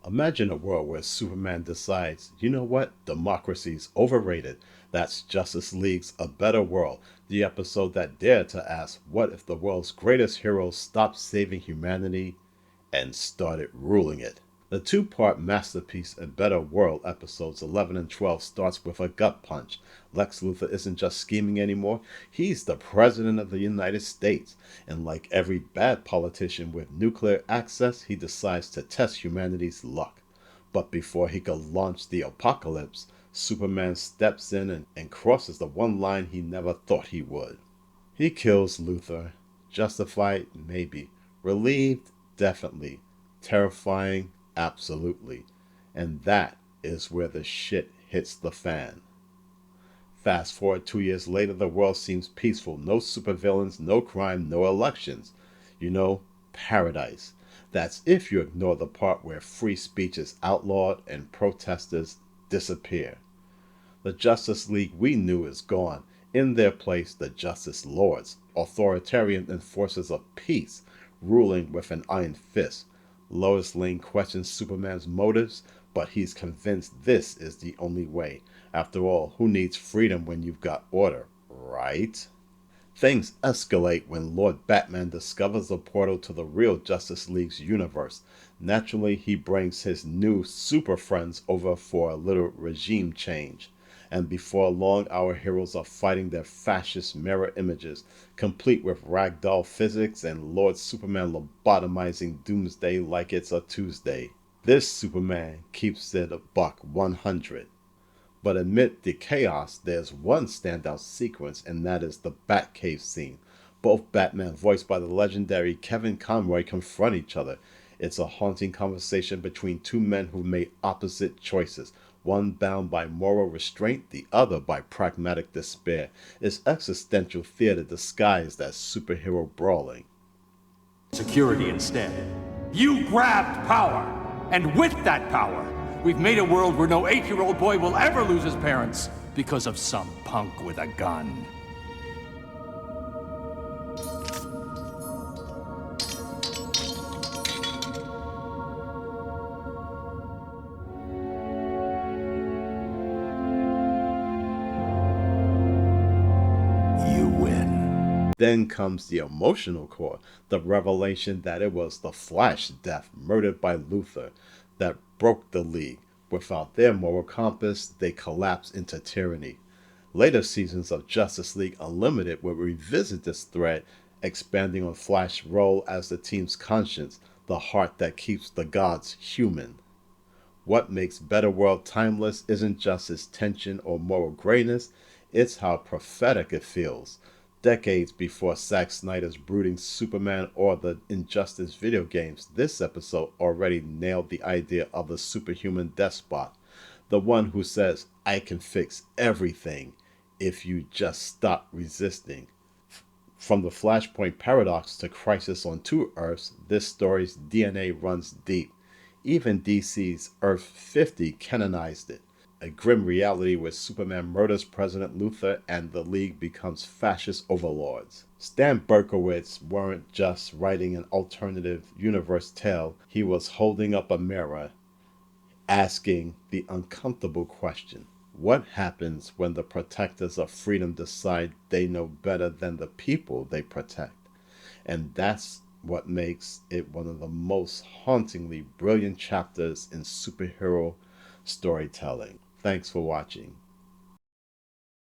Imagine a world where Superman decides, you know what, democracy's overrated. That's Justice League's A Better World, the episode that dared to ask, what if the world's greatest heroes stopped saving humanity and started ruling it? The two-part masterpiece A Better World episodes 11 and 12 starts with a gut punch. Lex Luthor isn't just scheming anymore, he's the President of the United States. And like every bad politician with nuclear access, he decides to test humanity's luck. But before he could launch the apocalypse, Superman steps in and crosses the one line he never thought he would. He kills Luthor. Justified? Maybe. Relieved? Definitely. Terrifying? Absolutely. And that is where the shit hits the fan. Fast forward 2 years later, the world seems peaceful. No supervillains, no crime, no elections. You know, paradise. That's if you ignore the part where free speech is outlawed and protesters disappear. The Justice League we knew is gone. In their place, the Justice Lords, authoritarian enforcers of peace, ruling with an iron fist. Lois Lane questions Superman's motives, but he's convinced this is the only way. After all, who needs freedom when you've got order, right? Things escalate when Lord Batman discovers a portal to the real Justice League's universe. Naturally, he brings his new super friends over for a little regime change. And before long, our heroes are fighting their fascist mirror images, complete with ragdoll physics and Lord Superman lobotomizing Doomsday like it's a Tuesday. This Superman keeps it a buck 100. But amid the chaos, there's one standout sequence, and that is the Batcave scene. Both Batman, voiced by the legendary Kevin Conroy, confront each other. It's a haunting conversation between two men who made opposite choices, one bound by moral restraint, the other by pragmatic despair. It's existential theater disguised as superhero brawling. Security instead. You grabbed power, and with that power, we've made a world where no 8-year-old boy will ever lose his parents because of some punk with a gun. You win. Then comes the emotional core, the revelation that it was the Flash death murdered by Luthor that broke the League. Without their moral compass, they collapse into tyranny. Later seasons of Justice League Unlimited will revisit this thread, expanding on Flash's role as the team's conscience, the heart that keeps the gods human. What makes Better World timeless isn't just its tension or moral grayness, it's how prophetic it feels. Decades before Zack Snyder's brooding Superman or the Injustice video games, this episode already nailed the idea of the superhuman despot. The one who says, I can fix everything if you just stop resisting. From the Flashpoint Paradox to Crisis on Two Earths, this story's DNA runs deep. Even DC's Earth 50 canonized it. A grim reality where Superman murders President Luthor and the League becomes fascist overlords. Sam Berkowitz weren't just writing an alternative universe tale, he was holding up a mirror, asking the uncomfortable question. What happens when the protectors of freedom decide they know better than the people they protect? And that's what makes it one of the most hauntingly brilliant chapters in superhero storytelling. Thanks for watching.